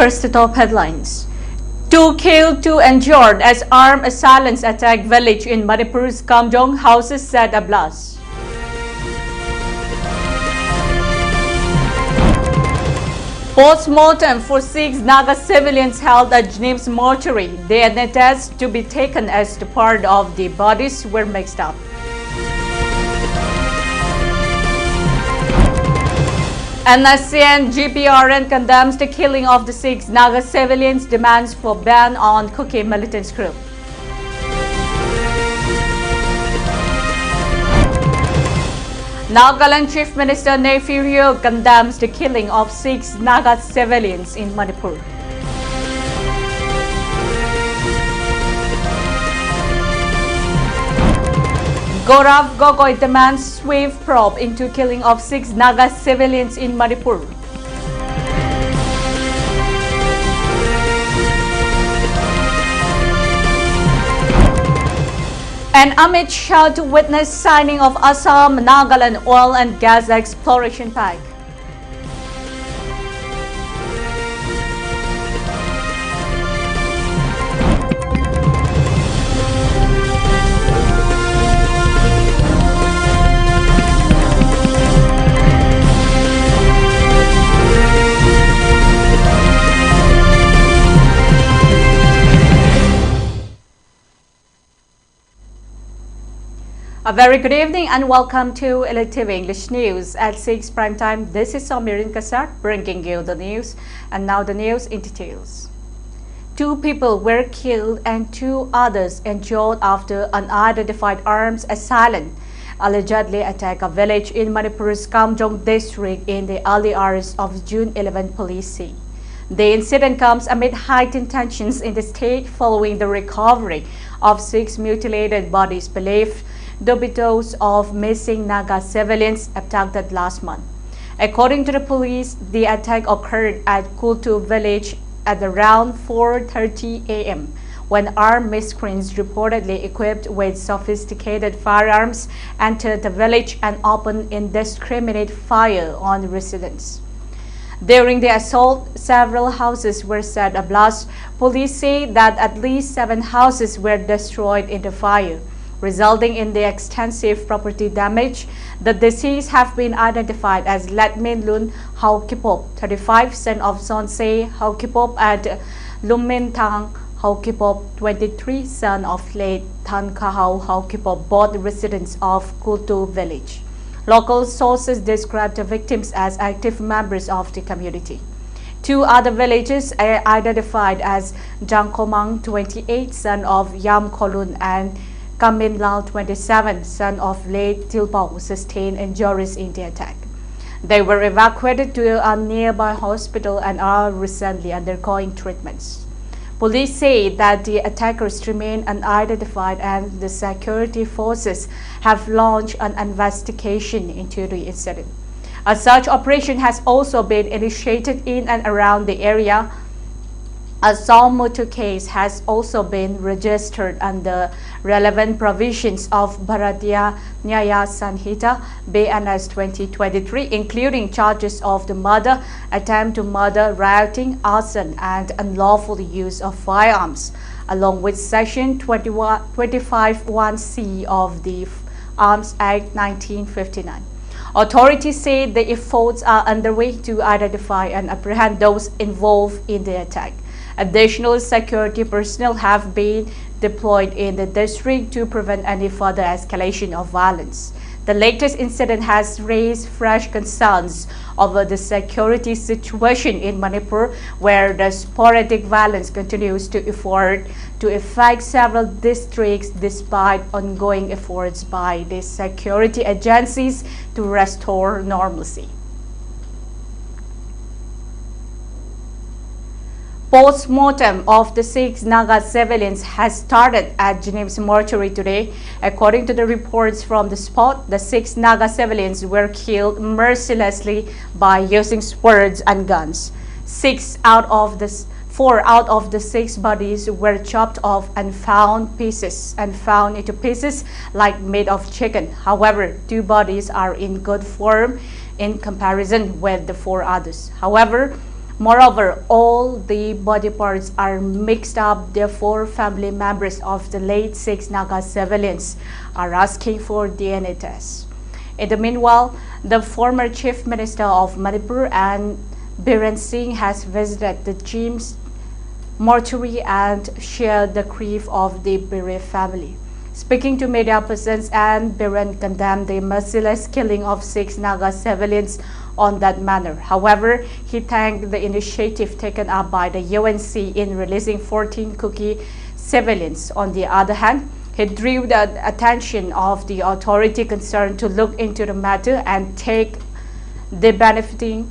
First, the top headlines. 2 killed, 2 injured as armed assailants attack village in Manipur's Kamjong, houses set ablaze. Post-mortem for 6 Naga civilians held at Jnim's mortuary. DNA tests to be taken as the part of the bodies were mixed up. NSCN-GPRN condemns the killing of the 6 Naga civilians, demands for ban on Kuki militants group. Nagaland Chief Minister Nefirio condemns the killing of 6 Naga civilians in Manipur. Gaurav Gogoi demands swift probe into killing of 6 Naga civilians in Manipur. And Amit Shah to witness signing of Assam-Nagaland oil and gas exploration pact. A very good evening and welcome to ELITETV English News at 6 prime time. This is Somirin bringing you the news, and now the news in details. 2 people were killed and 2 others injured after unidentified armed assailant allegedly attacked a village in Manipur's Kamjong district in the early hours of June 11, police say. The incident comes amid heightened tensions in the state following the recovery of 6 mutilated bodies believed to be those of missing Naga civilians abducted last month. According to the police, the attack occurred at Kultu village at around 4:30 a.m. when armed miscreants reportedly equipped with sophisticated firearms entered the village and opened indiscriminate fire on residents. During the assault, several houses were set ablaze. Police say that at least 7 houses were destroyed in the fire, resulting in the extensive property damage. The deceased have been identified as Latmin Lun Haukipop, 35, son of Sonse Haukipop, and Lumintang Haukipop, 23, son of late Tankahau Haukipop, both residents of Kultu village. Local sources described the victims as active members of the community. 2 other villages are identified as Jangkomang, 28, son of Yam Kolun, and Kaminlal, 27, son of late Tilpao, sustained injuries in the attack. They were evacuated to a nearby hospital and are recently undergoing treatments. Police say that the attackers remain unidentified and the security forces have launched an investigation into the incident. A search operation has also been initiated in and around the area. A Salmoto case has also been registered under relevant provisions of Bharatiya Nyaya Sanhita BNS 2023, including charges of the murder, attempt to murder, rioting, arson, and unlawful use of firearms, along with Section 25(1)(c) of the Arms Act 1959. Authorities say the efforts are underway to identify and apprehend those involved in the attack. Additional security personnel have been deployed in the district to prevent any further escalation of violence. The latest incident has raised fresh concerns over the security situation in Manipur, where the sporadic violence continues to affect several districts despite ongoing efforts by the security agencies to restore normalcy. Post-mortem of the 6 Naga civilians has started at Jnim's mortuary today. According to the reports from the spot, the 6 Naga civilians were killed mercilessly by using swords and guns. 4 out of the 6 bodies were chopped off and found into pieces like made of chicken. However, 2 bodies are in good form in comparison with the 4 others. However, Moreover, all the body parts are mixed up. Therefore, family members of the late 6 Naga civilians are asking for DNA tests. In the meanwhile, the former Chief Minister of Manipur and Biren Singh has visited the James mortuary and shared the grief of the bereaved family. Speaking to media persons, and Biren condemned the merciless killing of 6 Naga civilians on that manner. However, he thanked the initiative taken up by the UNC in releasing 14 Kuki civilians. On the other hand, he drew the attention of the authority concerned to look into the matter and take the befitting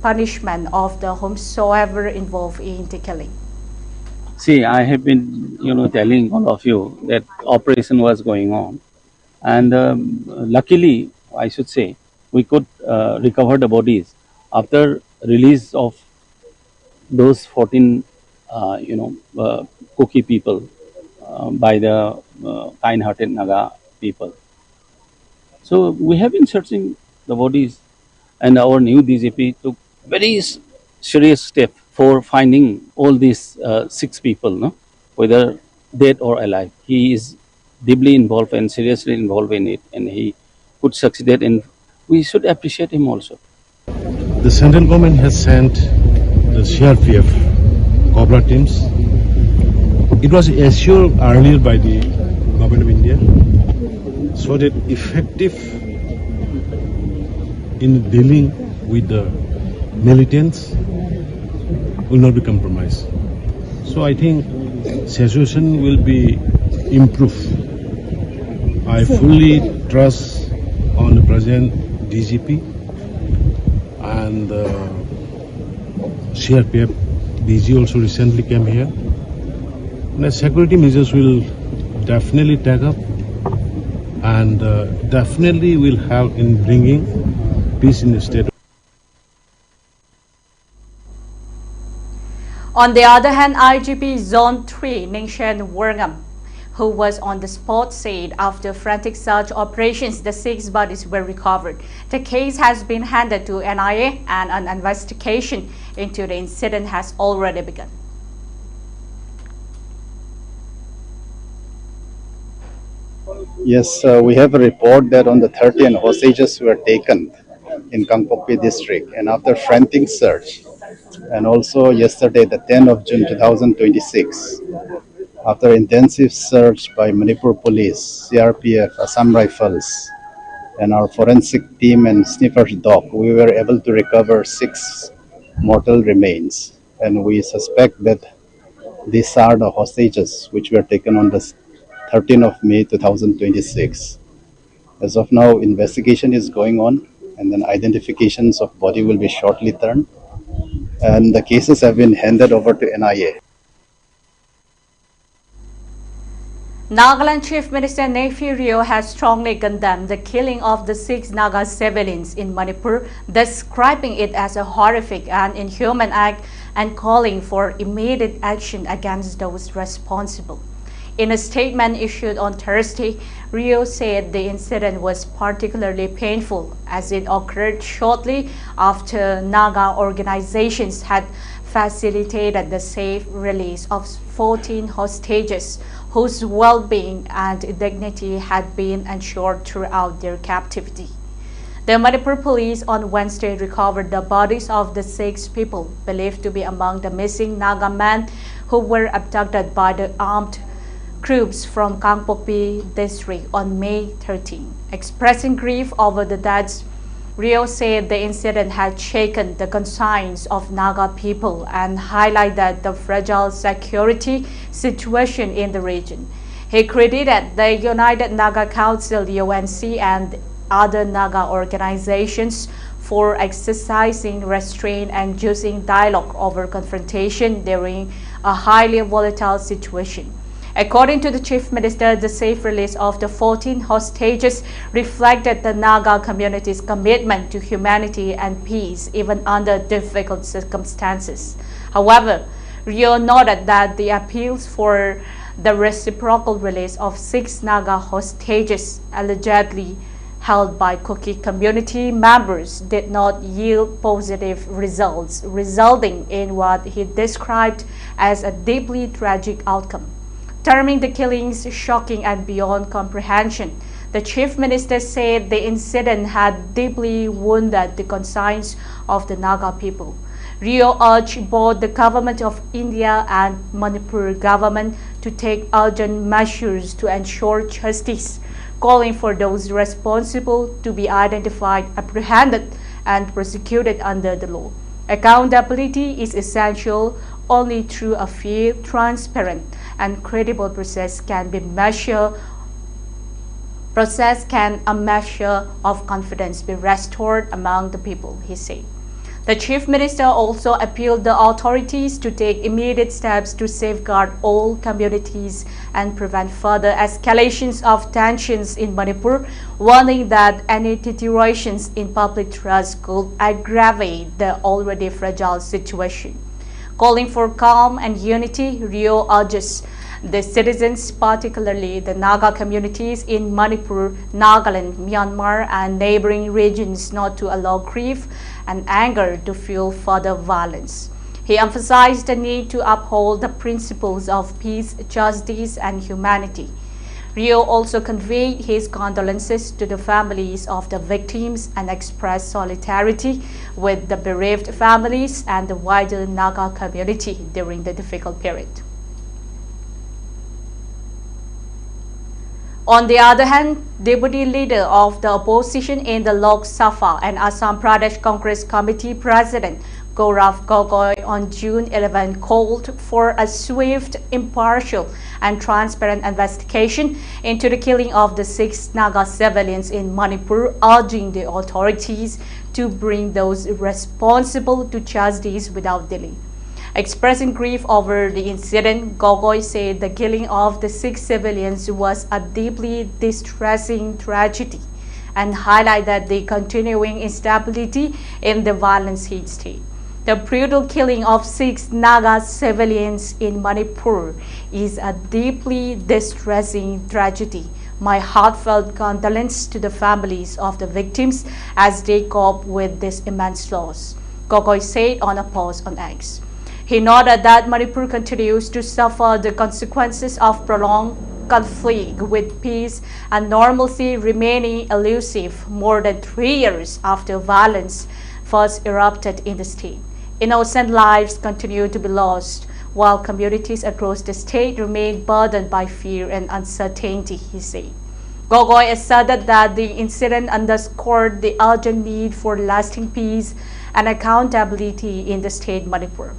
punishment of the whomsoever involved in the killing. See, I have been, telling all of you that operation was going on, and luckily, I should say, we could recover the bodies after release of those 14, Kuki people by the kind-hearted Naga people. So we have been searching the bodies, and our new DGP took very serious step for finding all these 6 people, no? Whether dead or alive. He is deeply involved and seriously involved in it, and he could succeed, and we should appreciate him also. The central government has sent the CRPF Cobra teams. It was assured earlier by the government of India, so that effective in dealing with the militants will not be compromised. So I think situation will be improved. I fully trust on the present DGP and CRPF DG also recently came here. And the security measures will definitely take up and definitely will help in bringing peace in the state. On the other hand, IGP Zone 3 Ningshen Werngam, who was on the spot, said after frantic search operations, the 6 bodies were recovered. The case has been handed to NIA and an investigation into the incident has already begun. Yes, we have a report that on the 13 hostages were taken in Kangpokpi district, and after frantic search, and also yesterday, the 10th of June 2026, after intensive search by Manipur Police, CRPF, Assam Rifles, and our forensic team and sniffer's dog, we were able to recover 6 mortal remains, and we suspect that these are the hostages which were taken on the 13th of May 2026. As of now, investigation is going on, and then identifications of body will be shortly done, and the cases have been handed over to NIA. Nagaland Chief Minister Nefi Rio has strongly condemned the killing of the 6 Naga civilians in Manipur, describing it as a horrific and inhuman act and calling for immediate action against those responsible. In a statement issued on Thursday, Rio said the incident was particularly painful as it occurred shortly after Naga organizations had facilitated the safe release of 14 hostages whose well-being and dignity had been ensured throughout their captivity. The Manipur police on Wednesday recovered the bodies of the 6 people believed to be among the missing Naga men who were abducted by the armed groups from Kangpokpi district on May 13. Expressing grief over the deaths, Rio said the incident had shaken the conscience of Naga people and highlighted the fragile security situation in the region. He credited the United Naga Council, UNC, and other Naga organizations for exercising restraint and using dialogue over confrontation during a highly volatile situation. According to the Chief Minister, the safe release of the 14 hostages reflected the Naga community's commitment to humanity and peace even under difficult circumstances. However, Rio noted that the appeals for the reciprocal release of 6 Naga hostages allegedly held by Kuki community members did not yield positive results, resulting in what he described as a deeply tragic outcome. Terming the killings shocking and beyond comprehension, the Chief Minister said the incident had deeply wounded the conscience of the Naga people. Rio urged both the government of India and Manipur government to take urgent measures to ensure justice, calling for those responsible to be identified, apprehended, and prosecuted under the law. Accountability is essential. Only through a fair, transparent, and credible process can a measure of confidence be restored among the people, he said. The Chief Minister also appealed the authorities to take immediate steps to safeguard all communities and prevent further escalations of tensions in Manipur, warning that any deteriorations in public trust could aggravate the already fragile situation. Calling for calm and unity, Rio urges the citizens, particularly the Naga communities in Manipur, Nagaland, Myanmar, and neighboring regions, not to allow grief and anger to fuel further violence. He emphasized the need to uphold the principles of peace, justice, and humanity. Rio also conveyed his condolences to the families of the victims and expressed solidarity with the bereaved families and the wider Naga community during the difficult period. On the other hand, Deputy Leader of the Opposition in the Lok Sabha and Assam Pradesh Congress Committee President Gaurav Gogoi on June 11 called for a swift, impartial, and transparent investigation into the killing of the 6 Naga civilians in Manipur, urging the authorities to bring those responsible to justice without delay. Expressing grief over the incident, Gogoi said the killing of the 6 civilians was a deeply distressing tragedy and highlighted the continuing instability in the violence-hit state. The brutal killing of 6 Naga civilians in Manipur is a deeply distressing tragedy. My heartfelt condolence to the families of the victims as they cope with this immense loss, Gogoi said on a post on X. He noted that Manipur continues to suffer the consequences of prolonged conflict, with peace and normalcy remaining elusive more than 3 years after violence first erupted in the state. Innocent lives continue to be lost, while communities across the state remain burdened by fear and uncertainty, he said. Gogoi asserted that the incident underscored the urgent need for lasting peace and accountability in the state Manipur.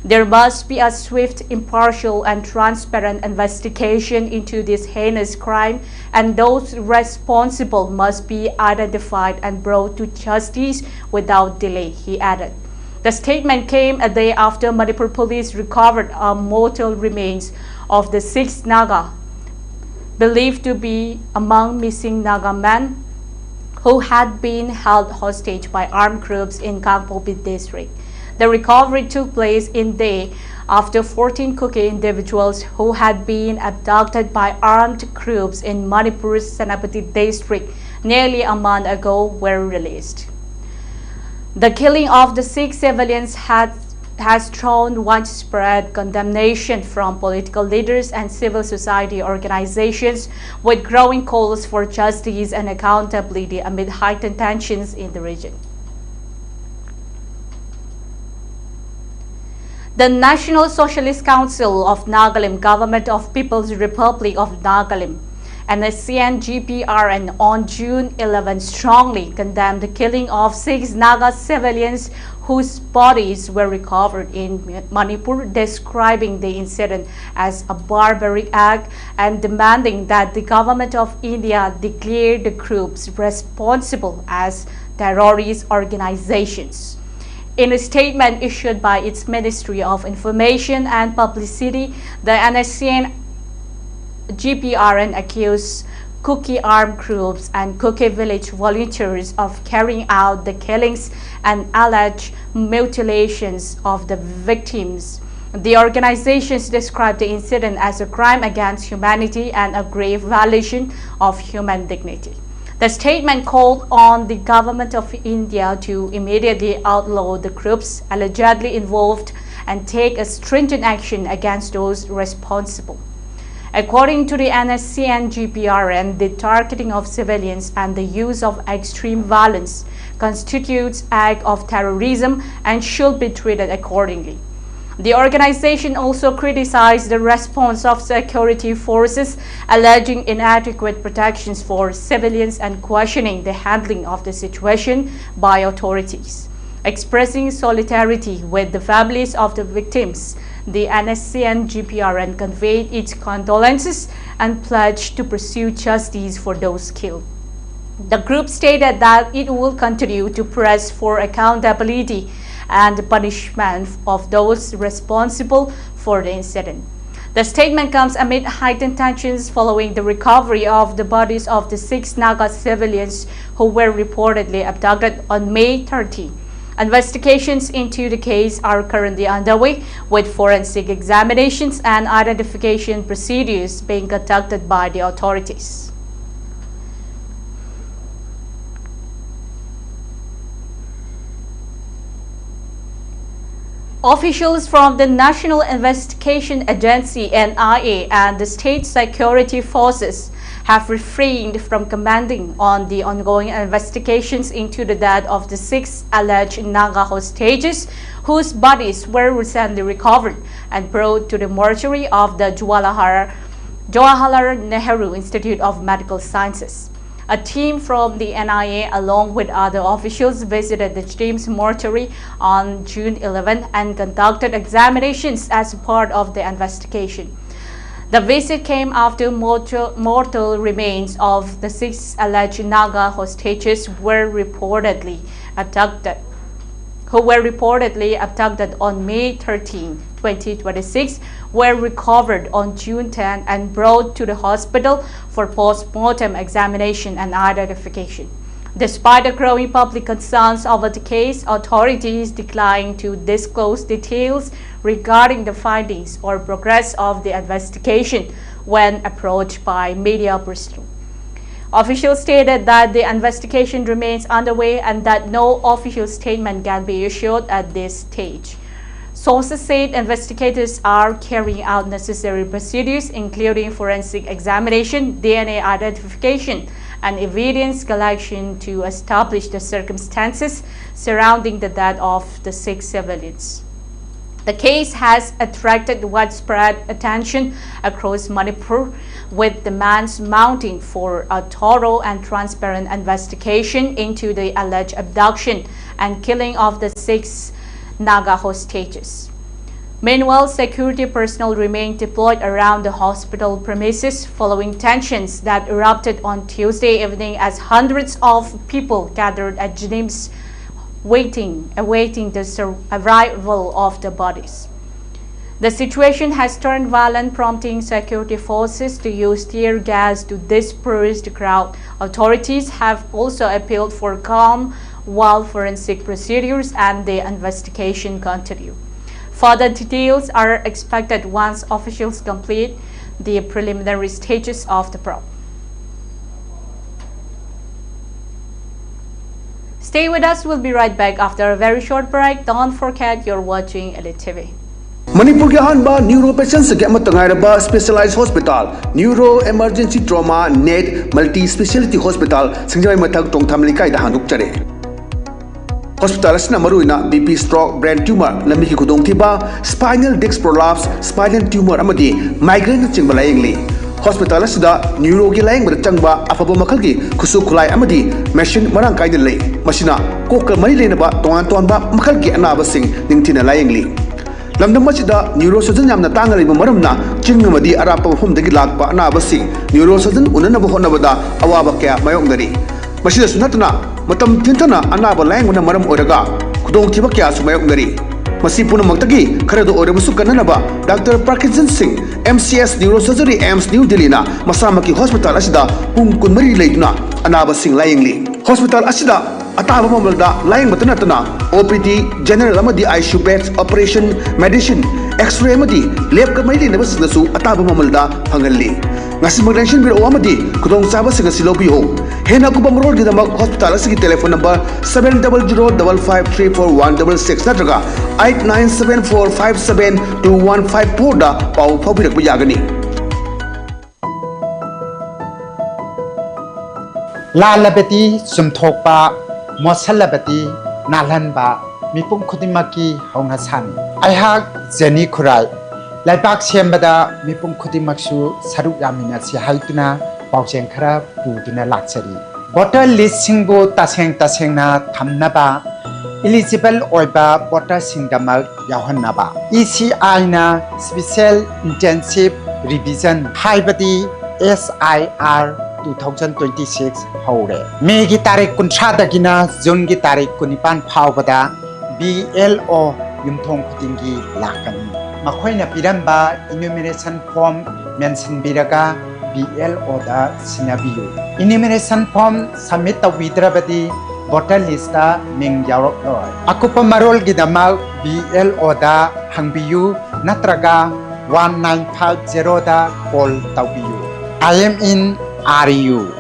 There must be a swift, impartial, and transparent investigation into this heinous crime, and those responsible must be identified and brought to justice without delay, he added. The statement came a day after Manipur police recovered mortal remains of the 6 Naga, believed to be among missing Naga men who had been held hostage by armed groups in Kamjong district. The recovery took place in day after 14 Kuki individuals who had been abducted by armed groups in Manipur's Senapati district nearly a month ago were released. The killing of the 6 civilians has drawn widespread condemnation from political leaders and civil society organizations, with growing calls for justice and accountability amid heightened tensions in the region. The National Socialist Council of Nagaland, Government of People's Republic of Nagaland, NSCN-GPRN on June 11 strongly condemned the killing of 6 Naga civilians whose bodies were recovered in Manipur, describing the incident as a barbaric act and demanding that the government of India declare the groups responsible as terrorist organizations. In a statement issued by its Ministry of Information and Publicity, the NSCN-GPRN accused Kuki armed groups and Kuki village volunteers of carrying out the killings and alleged mutilations of the victims. The organizations described the incident as a crime against humanity and a grave violation of human dignity. The statement called on the government of India to immediately outlaw the groups allegedly involved and take a stringent action against those responsible. According to the NSCN-GPRN, the targeting of civilians and the use of extreme violence constitutes act of terrorism and should be treated accordingly. The organization also criticized the response of security forces, alleging inadequate protections for civilians and questioning the handling of the situation by authorities. Expressing solidarity with the families of the victims, the NSCN-GPRN conveyed its condolences and pledged to pursue justice for those killed. The group stated that it will continue to press for accountability and punishment of those responsible for the incident. The statement comes amid heightened tensions following the recovery of the bodies of the 6 Naga civilians who were reportedly abducted on May 30. Investigations into the case are currently underway, with forensic examinations and identification procedures being conducted by the authorities. Officials from the National Investigation Agency (NIA) and the state security forces have refrained from commenting on the ongoing investigations into the death of the 6 alleged Naga hostages whose bodies were recently recovered and brought to the mortuary of the Jawaharlal Nehru Institute of Medical Sciences. A team from the NIA along with other officials visited the team's mortuary on June 11 and conducted examinations as part of the investigation. The visit came after mortal remains of the 6 alleged Naga hostages were reportedly abducted on May 13, 2026, were recovered on June 10 and brought to the hospital for post-mortem examination and identification. Despite the growing public concerns over the case, authorities declined to disclose details regarding the findings or progress of the investigation when approached by media personnel. Officials stated that the investigation remains underway and that no official statement can be issued at this stage. Sources said investigators are carrying out necessary procedures, including forensic examination, DNA identification, and evidence collection to establish the circumstances surrounding the death of the 6 civilians. The case has attracted widespread attention across Manipur, with demands mounting for a thorough and transparent investigation into the alleged abduction and killing of the 6 Naga hostages. Meanwhile, security personnel remain deployed around the hospital premises following tensions that erupted on Tuesday evening as hundreds of people gathered at Janims awaiting the arrival of the bodies. The situation has turned violent, prompting security forces to use tear gas to disperse the crowd. Authorities have also appealed for calm while forensic procedures and the investigation continue. Further details are expected once officials complete the preliminary stages of the probe. Stay with us, we'll be right back after a very short break. Don't forget you're watching ELITETV. Manipur ke hanba neuro patients ke amatangairaba specialized hospital neuro emergency trauma net multi speciality hospital singjai mathak tongthamlikai da handuk chare hospital asna maruina BP stroke brain tumor lambi ki khudong thiba spinal disc prolapse spinal tumor amadi migraine chingba layengli hospital asida neuro gi layeng bada changba afabo makhal gi khusu khulai amadi machine marang kai lei masina kokka mari leinaba tongan tonba makhal gi anaba sing ningthina layengli lamdam masida neurosurgeon yamna tanga leiba maramna chingmadi arapa mafumdagi lakpa anaba sing neurosurgeon unanaba honabada awaba kya mayongdari masida sunatna matam thinthana anaba layengna maram oraga khudong thiba kya sumayongdari masi punamakdagi kharado orabusu kananaba Dr. Parkinson Singh MCS Neurosurgery AIMS New Delhi na masamaki hospital asida pung kunmari leiduna anaba sing layengli hospital asida ataba mamalda layeng batanatana OPD general amadi ICU beds operation medicine x-ray amadi lab ka maili nabasinasu ataba mamalda phangalli Ngasimak Nation Biro Amadi, Kudong Sabas and Silopiho. Hena Kubamrol Gidamak Hospital City telephone number 700-5534166 Natraga 8974572154 da Pau Popirak Buyagani. Lalabati Sumtokpa Mosalabati Nalanba Mipum Kudimaki Hongasan. I have Jenny Kurai. Laibak Siambada Mipum Kudimaksu Saruk Yamina Si Haituna Baujenkara Buduna Laksari. Water Lissingbo Taseng na Tamnaba eligible Oiba Water Singamal Yahanaba. ECI na Special Intensive Revision Haibadi SIR 2026 Hore. Megi Tarik Kuntrada Gina Zungi Tarik Kunipan Paubada BLO Yumtong Kutingi Lakani. Makoina Piramba enumeration form mention Biraga BLO da Sinabiu. Enumeration form submit the Widrabadi voter lista Ming Yarok Loy. Akupa Marol Gidama BLO da Hangbiu Natraga 1950 da Pol Taubiu. I am in RU.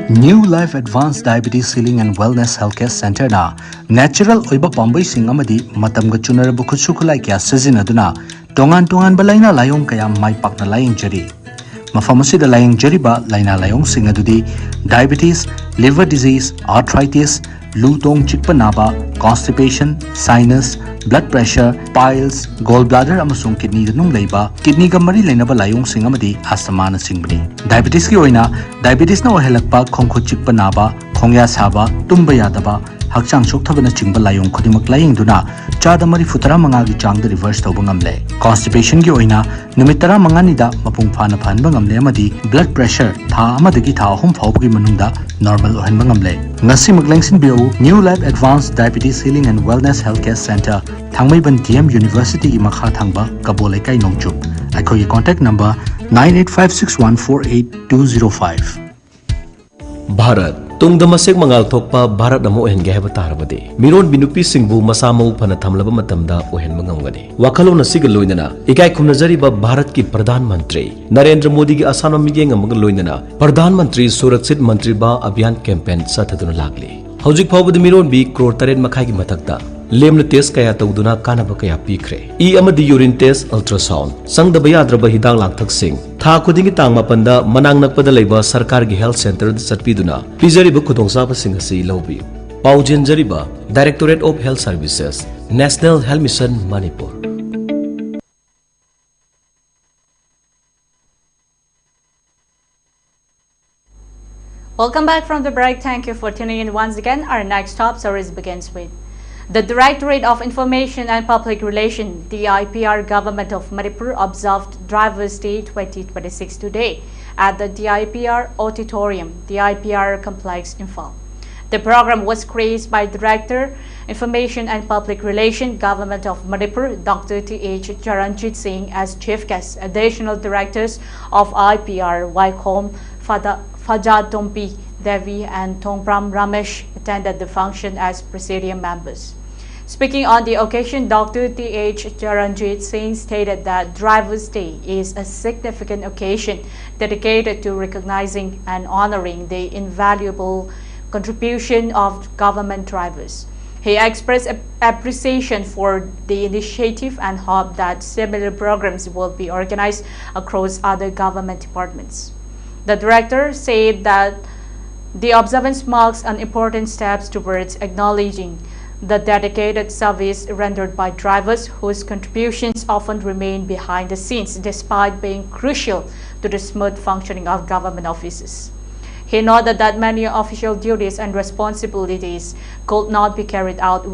New Life Advanced Diabetes Healing and Wellness Healthcare Center na natural oiba pambai sing amadi matamga chunarabu khutsukulai kya sizinaduna tongan balaina layong kaya mai pakna laying jari mafam asida laying jariba laina layong sing adudi diabetes, liver disease, arthritis, lutong chikpa naba, constipation, sinus, blood pressure, piles, gallbladder amasung kidney danung leiba, kidney ga mari lainaba layong sing amadi asthma na singbani. Diabetes ki oina diabetes na ohelakpa khongkhu chikpa naba, khongya saba, tumba yadaba, hakchang sokthabana chingba layong khodimak laying duna chada mari futara manga gi changda reverse tawba ngamle. Constipation ki oina numit tara manga nida mapung phana phanba ngamle amadi blood pressure tha amadagi tha ahum phawbagi manungda normal ohanba ngamle. Ngasi maglengsin bio New Life Advanced Diabetes Healing and Wellness Healthcare Center Thangmaiban DM University gi makha thangba Kabole kai nongchup. Akhoi contact number 9856148205. Bharat Tungda masek mangal thokpa Bharat namo ohenge heba tarabade miron binupi singbu masamau phana thamlaba matamda ohen mangamgani wakhalon asiga loinana ikai khumnajari ba Bharat ki Pradhan Mantri Narendra Modi gi asano migeng amag loinana Pradhan Mantri Surakshit Mantri ba Abhiyan campaign sathaduna lagli hojik phawbadi miron bi crore 3 makhai gi mathakta lemna test kaya tawduna kanaba kaya pikre e amadi urine test ultrasound sangdaba yadraba hidang langthak sing tha khudingi tang mapanda manang nakpada leiba sarkar gi health center da satpiduna pijariba khudongsa sing asi lobi paujenjariba Directorate of Health Services National Health Mission Manipur. Welcome back from the break. Thank you for tuning in once again. Our next top stories begins with the Directorate of Information and Public Relations, the DIPR Government of Manipur observed Drivers' Day 2026 today at the DIPR Auditorium, DIPR Complex, Imphal. The program was created by Director, Information and Public Relations, Government of Manipur, Dr. T.H. Charanjit Singh as Chief Guest. Additional Directors of IPR, Waikom Fajatompi Devi and Tongpram Ramesh attended the function as Presidium members. Speaking on the occasion, Dr. T.H. Charanjit Singh stated that Drivers' Day is a significant occasion dedicated to recognizing and honoring the invaluable contribution of government drivers. He expressed appreciation for the initiative and hoped that similar programs will be organized across other government departments. The director said that the observance marks an important step towards acknowledging the dedicated service rendered by drivers whose contributions often remain behind the scenes despite being crucial to the smooth functioning of government offices. He noted that many official duties and responsibilities could not be carried out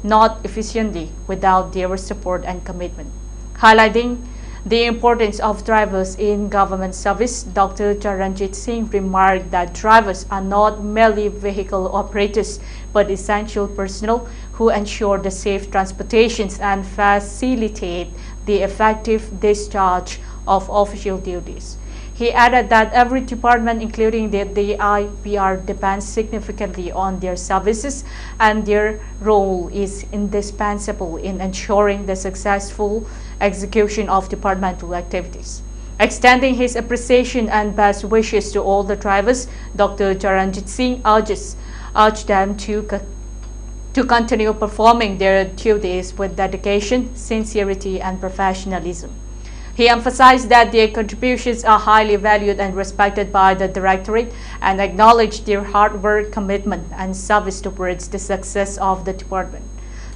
not efficiently without their support and commitment. Highlighting the importance of drivers in government service, Dr. Charanjit Singh remarked that drivers are not merely vehicle operators but essential personnel who ensure the safe transportations and facilitate the effective discharge of official duties. He added that every department, including the IPR, depends significantly on their services, and their role is indispensable in ensuring the successful execution of departmental activities. Extending his appreciation and best wishes to all the drivers, Dr. Charanjit Singh urged them to continue performing their duties with dedication, sincerity, and professionalism. He emphasized that their contributions are highly valued and respected by the Directorate, and acknowledged their hard work, commitment, and service towards the success of the department.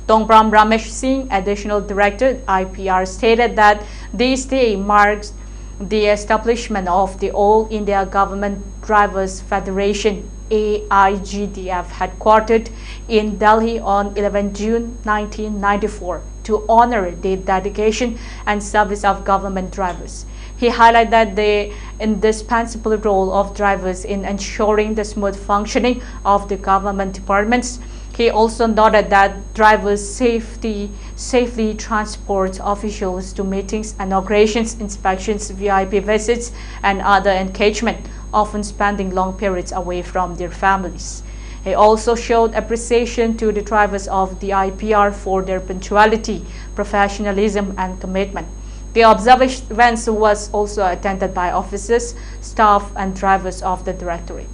Tongpram Ramesh Singh, Additional Director, IPR, stated that this day marks the establishment of the All India Government Drivers Federation AIGDF headquartered in Delhi on 11 June 1994 to honor the dedication and service of government drivers. He highlighted the indispensable role of drivers in ensuring the smooth functioning of the government departments. He also noted that drivers safely transport officials to meetings, inaugurations, inspections, VIP visits, and other engagement, often spending long periods away from their families. He also showed appreciation to the drivers of the IPR for their punctuality, professionalism, and commitment. The observance was also attended by officers, staff, and drivers of the Directorate.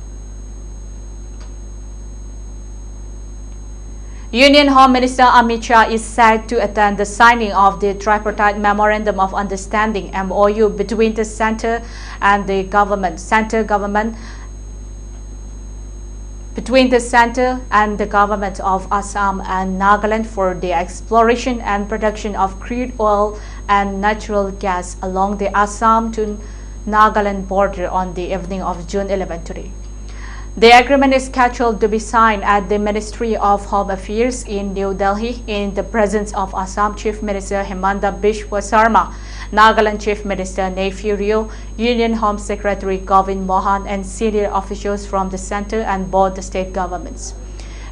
Union Home Minister Amit Shah is set to attend the signing of the tripartite Memorandum of Understanding (MOU) between the centre and the government. Between the centre and the government of Assam and Nagaland for the exploration and production of crude oil and natural gas along the Assam to Nagaland border on the evening of June 11 today. The agreement is scheduled to be signed at the Ministry of Home Affairs in New Delhi in the presence of Assam Chief Minister Himanta Biswa Sarma, Nagaland Chief Minister Nephew Rio, Union Home Secretary Govind Mohan, and senior officials from the centre and both the state governments.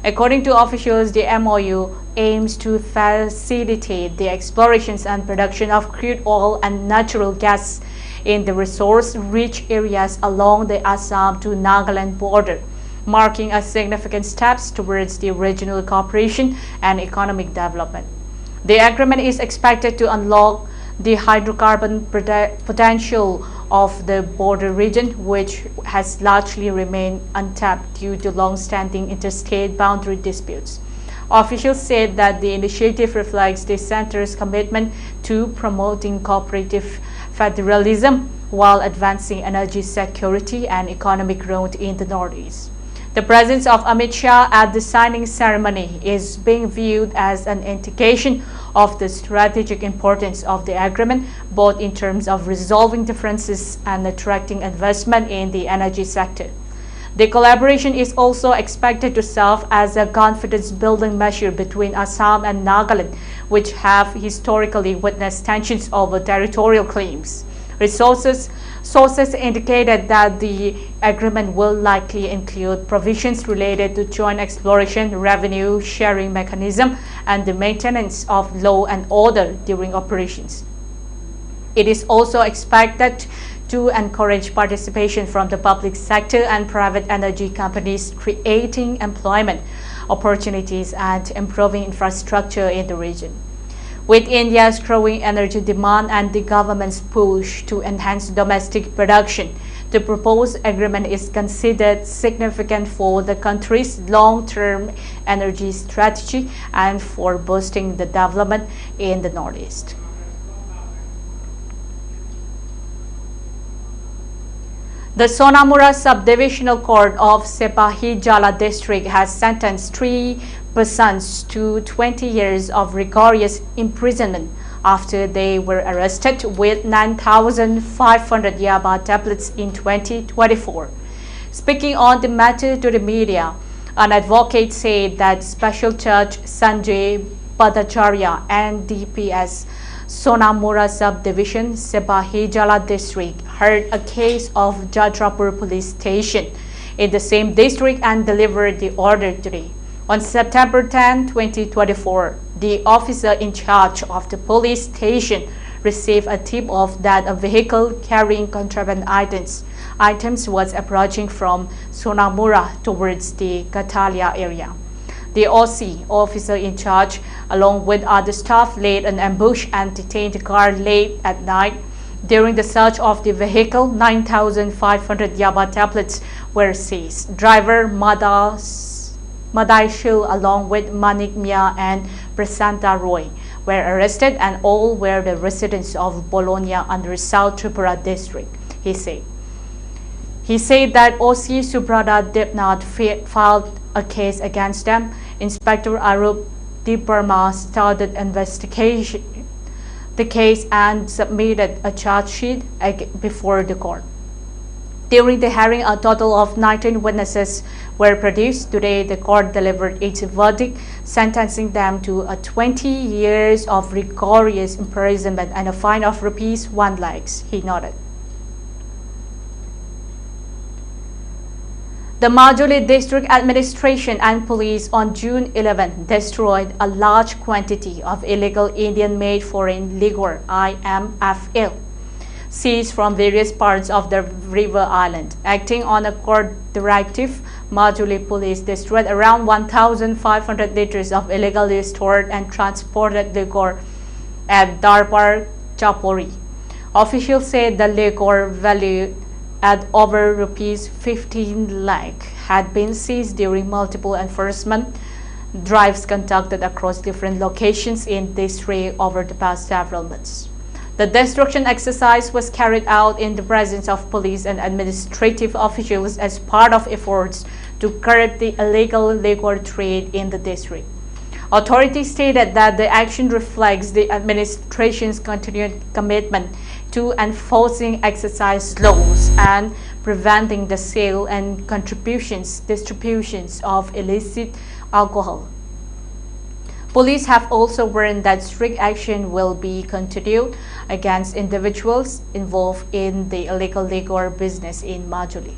According to officials, the MOU aims to facilitate the explorations and production of crude oil and natural gas in the resource-rich areas along the Assam to Nagaland border, marking a significant steps towards the regional cooperation and economic development. The agreement is expected to unlock the hydrocarbon potential of the border region, which has largely remained untapped due to long-standing interstate boundary disputes. Officials said that the initiative reflects the centre's commitment to promoting cooperative federalism while advancing energy security and economic growth in the Northeast. The presence of Amit Shah at the signing ceremony is being viewed as an indication of the strategic importance of the agreement, both in terms of resolving differences and attracting investment in the energy sector. The collaboration is also expected to serve as a confidence-building measure between Assam and Nagaland, which have historically witnessed tensions over territorial claims. Sources indicated that the agreement will likely include provisions related to joint exploration, revenue sharing mechanism, and the maintenance of law and order during operations. It is also expected to encourage participation from the public sector and private energy companies, creating employment opportunities and improving infrastructure in the region. With India's growing energy demand and the government's push to enhance domestic production, the proposed agreement is considered significant for the country's long-term energy strategy and for boosting the development in the Northeast. The Sonamura Subdivisional Court of Sepahijala District has sentenced 3 persons to 20 years of rigorous imprisonment after they were arrested with 9,500 Yaba tablets in 2024. Speaking on the matter to the media, an advocate said that Special Judge Sanjay Bhattacharya and DPS Sonamura Subdivision, Sepahijala District, heard a case of Jadrapur Police Station in the same district and delivered the order today. On September 10, 2024, the officer in charge of the police station received a tip-off that a vehicle carrying contraband items was approaching from Sonamura towards the Catalia area. The OC, officer in charge, along with other staff, laid an ambush and detained the car late at night. During the search of the vehicle, 9,500 Yaba tablets were seized. Driver Madai Shil, along with Manik Mia and Prasanta Roy, were arrested, and all were the residents of Bologna under South Tripura district, he said. He said that OC Subrata did not filed a case against them. Inspector Arup Diparma started investigation the case and submitted a charge sheet before the court. During the hearing, a total of 19 witnesses were produced. Today, the court delivered its verdict, sentencing them to 20 years of rigorous imprisonment and a fine of rupees 1 lakhs, he noted. The Majuli District Administration and Police on June 11 destroyed a large quantity of illegal Indian-made foreign liquor (IMFL) seized from various parts of the river island. Acting on a court directive, Majuli Police destroyed around 1,500 liters of illegally stored and transported liquor at Darbar Chapori. Officials said the liquor valued at over rupees 15 lakh had been seized during multiple enforcement drives conducted across different locations in district over the past several months. The destruction exercise was carried out in the presence of police and administrative officials as part of efforts to curb the illegal liquor trade in the district. Authorities stated that the action reflects the administration's continued commitment to enforcing excise laws and preventing the sale and distributions of illicit alcohol. Police have also warned that strict action will be continued against individuals involved in the illegal liquor business in Majuli.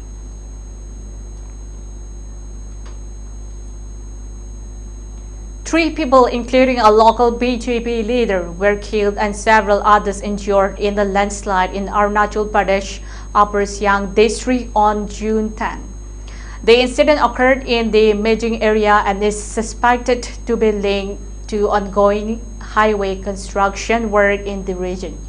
Three people, including a local BJP leader, were killed and several others injured in the landslide in Arunachal Pradesh, Upper Siang district on June 10. The incident occurred in the Kamjong area and is suspected to be linked to ongoing highway construction work in the region.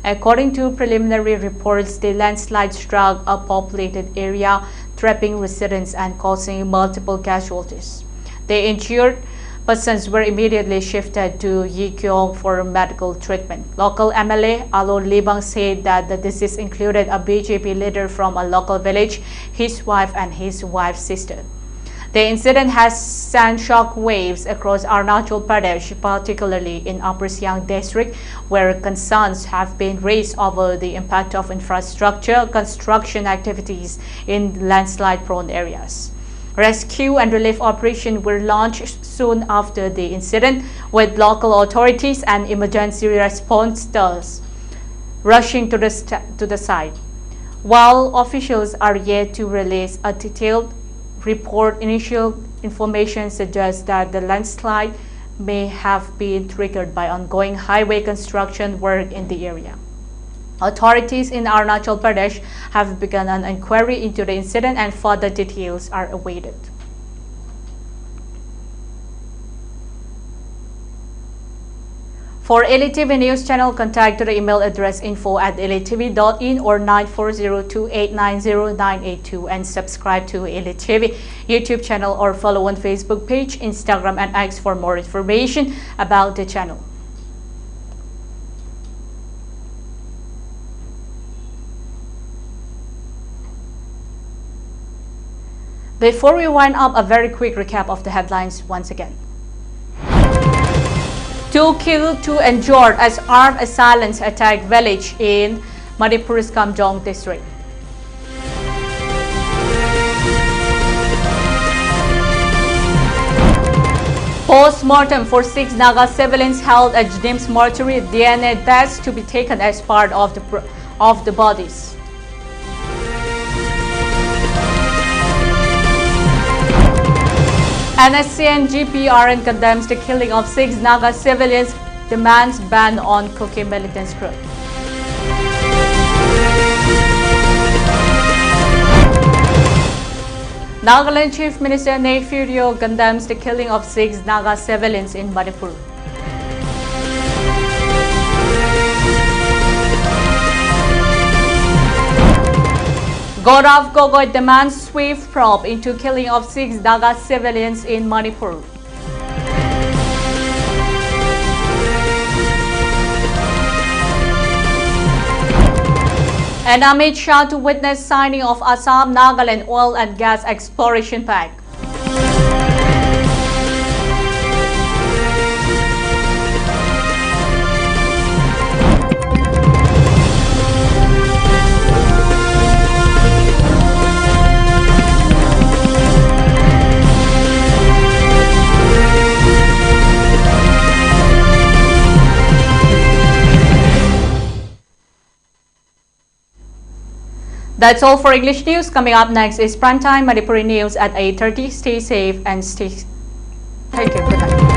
According to preliminary reports, the landslide struck a populated area, trapping residents and causing multiple casualties. The injured persons were immediately shifted to Yikyong for medical treatment. Local MLA Alo Libang said that the deceased included a BJP leader from a local village, his wife and his wife's sister. The incident has sent shock waves across Arunachal Pradesh, particularly in Upper Siang district, where concerns have been raised over the impact of infrastructure construction activities in landslide-prone areas. Rescue and relief operations were launched soon after the incident, with local authorities and emergency response teams rushing to the site. While officials are yet to release a detailed report, initial information suggests that the landslide may have been triggered by ongoing highway construction work in the area. Authorities in Arunachal Pradesh have begun an inquiry into the incident and further details are awaited. For ELITETV News Channel, contact the email address info@elitv.in or 9402890982 and subscribe to ELITETV YouTube channel or follow on Facebook page, Instagram and X for more information about the channel. Before we wind up, a very quick recap of the headlines once again. 2 killed, 2 injured as armed assailants attack village in Manipur's Kamjong district. Post-mortem for 6 Naga civilians held at Jnim's mortuary, DNA tests to be taken as part of the bodies. NSCN-GPRN condemns the killing of 6 Naga civilians demands ban on Kuki militants group. Nagaland Chief Minister Nefurio condemns the killing of 6 Naga civilians in Manipur. Gaurav Gogoi demands swift probe into killing of 6 Naga civilians in Manipur. And Amit Shah to witness signing of Assam-Nagaland oil and gas exploration pact. That's all for English news. Coming up next is Primetime Manipuri News at 8:30. Stay safe and stay. Thank you. Good night.